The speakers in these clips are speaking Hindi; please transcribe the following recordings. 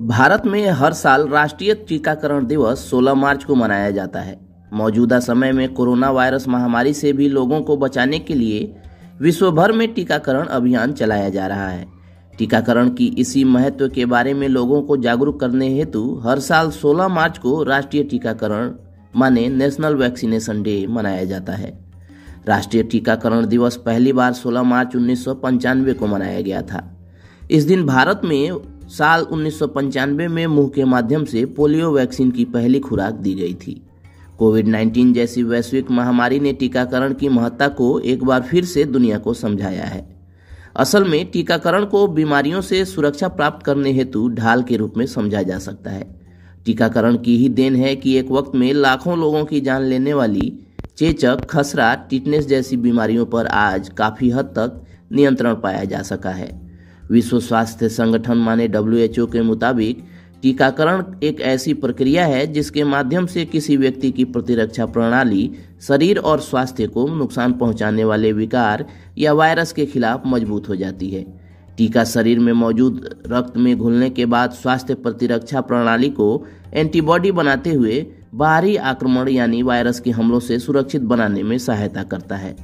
भारत में हर साल राष्ट्रीय टीकाकरण दिवस 16 मार्च को मनाया जाता है। मौजूदा समय में कोरोना वायरस महामारी से भी लोगों को बचाने के लिए विश्व भर में टीकाकरण अभियान चलाया जा रहा है। टीकाकरण की इसी महत्व के बारे में लोगों को जागरूक करने हेतु हर साल 16 मार्च को राष्ट्रीय टीकाकरण माने नेशनल वैक्सीनेशन डे मनाया जाता है। राष्ट्रीय टीकाकरण दिवस पहली बार 16 मार्च 1995 को मनाया गया था। इस दिन भारत में साल 1995 में मुंह के माध्यम से पोलियो वैक्सीन की पहली खुराक दी गई थी। कोविड-19 जैसी वैश्विक महामारी ने टीकाकरण की महत्ता को एक बार फिर से दुनिया को समझाया है। असल में टीकाकरण को बीमारियों से सुरक्षा प्राप्त करने हेतु ढाल के रूप में समझा जा सकता है। टीकाकरण की ही देन है कि एक वक्त में लाखों लोगों की जान लेने वाली चेचक, खसरा, टिटनेस जैसी बीमारियों पर आज काफी हद तक नियंत्रण पाया जा सका है। विश्व स्वास्थ्य संगठन माने WHO के मुताबिक टीकाकरण एक ऐसी प्रक्रिया है जिसके माध्यम से किसी व्यक्ति की प्रतिरक्षा प्रणाली शरीर और स्वास्थ्य को नुकसान पहुंचाने वाले विकार या वायरस के खिलाफ मजबूत हो जाती है। टीका शरीर में मौजूद रक्त में घुलने के बाद स्वास्थ्य प्रतिरक्षा प्रणाली को एंटीबॉडी बनाते हुए बाहरी आक्रमण यानी वायरस के हमलों से सुरक्षित बनाने में सहायता करता है।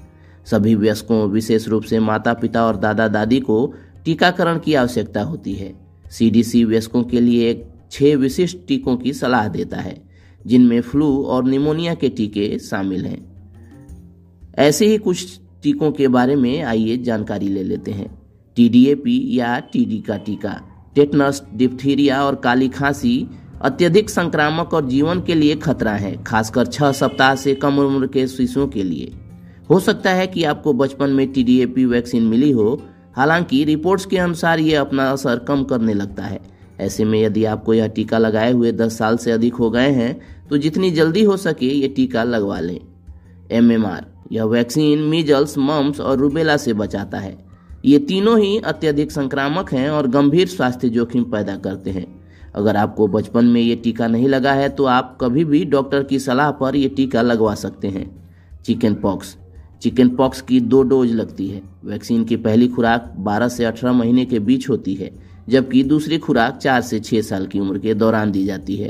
सभी वयस्कों, विशेष रूप से माता पिता और दादा दादी को टीकाकरण की आवश्यकता होती है। CDC वयस्कों के लिए 6 विशिष्ट टीकों की सलाह देता है, जिनमें फ्लू और निमोनिया के टीके शामिल हैं। ऐसे ही कुछ टीकों के बारे में आइए जानकारी ले लेते हैं। TDAP या TD का टीका टेटनस, डिप्थीरिया और काली खांसी अत्यधिक संक्रामक और जीवन के लिए खतरा है, खासकर 6 सप्ताह से कम उम्र के शिशुओं के लिए। हो सकता है कि आपको बचपन में TDAP वैक्सीन मिली हो, हालांकि रिपोर्ट्स के अनुसार ये अपना असर कम करने लगता है। ऐसे में यदि आपको यह टीका लगाए हुए 10 साल से अधिक हो गए हैं तो जितनी जल्दी हो सके ये टीका लगवा लें। MMR यह वैक्सीन मीजल्स, मम्प्स और रूबेला से बचाता है। ये तीनों ही अत्यधिक संक्रामक हैं और गंभीर स्वास्थ्य जोखिम पैदा करते हैं। अगर आपको बचपन में ये टीका नहीं लगा है तो आप कभी भी डॉक्टर की सलाह पर यह टीका लगवा सकते हैं। चिकन पॉक्स की 2 डोज लगती है। वैक्सीन की पहली खुराक 12 से 18 महीने के बीच होती है, जबकि दूसरी खुराक 4 से 6 साल की उम्र के दौरान दी जाती है।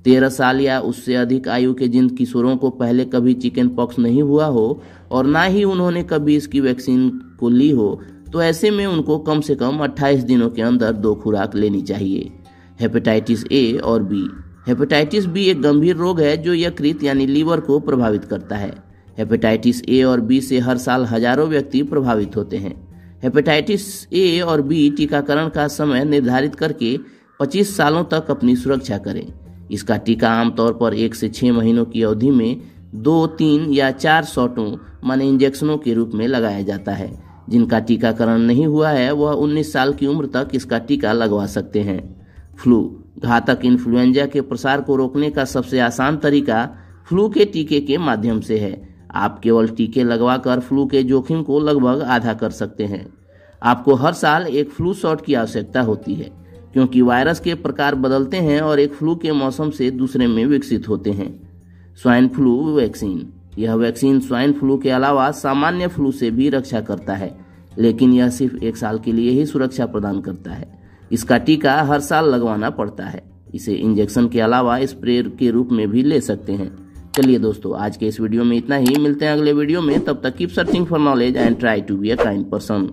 13 साल या उससे अधिक आयु के जिन किशोरों को पहले कभी चिकन पॉक्स नहीं हुआ हो और ना ही उन्होंने कभी इसकी वैक्सीन को ली हो, तो ऐसे में उनको कम से कम 28 दिनों के अंदर 2 खुराक लेनी चाहिए। हेपेटाइटिस A और B। हेपेटाइटिस B एक गंभीर रोग है जो यकृत यानी लीवर को प्रभावित करता है। हेपेटाइटिस A और B से हर साल हजारों व्यक्ति प्रभावित होते हैं। हेपेटाइटिस A और B टीकाकरण का समय निर्धारित करके 25 सालों तक अपनी सुरक्षा करें। इसका टीका आमतौर पर 1 से 6 महीनों की अवधि में 2, 3 या 4 शॉटों माने इंजेक्शनों के रूप में लगाया जाता है। जिनका टीकाकरण नहीं हुआ है वह 19 साल की उम्र तक इसका टीका लगवा सकते हैं। फ्लू घातक इन्फ्लुएंजा के प्रसार को रोकने का सबसे आसान तरीका फ्लू के टीके के माध्यम से है। आप केवल टीके लगवाकर फ्लू के जोखिम को लगभग आधा कर सकते हैं। आपको हर साल एक फ्लू शॉट की आवश्यकता होती है, क्योंकि वायरस के प्रकार बदलते हैं और एक फ्लू के मौसम से दूसरे में विकसित होते हैं। स्वाइन फ्लू वैक्सीन यह वैक्सीन स्वाइन फ्लू के अलावा सामान्य फ्लू से भी रक्षा करता है, लेकिन यह सिर्फ 1 साल के लिए ही सुरक्षा प्रदान करता है। इसका टीका हर साल लगवाना पड़ता है। इसे इंजेक्शन के अलावा स्प्रे के रूप में भी ले सकते हैं। चलिए दोस्तों, आज के इस वीडियो में इतना ही। मिलते हैं अगले वीडियो में। तब तक keep searching for knowledge and try to be a kind person.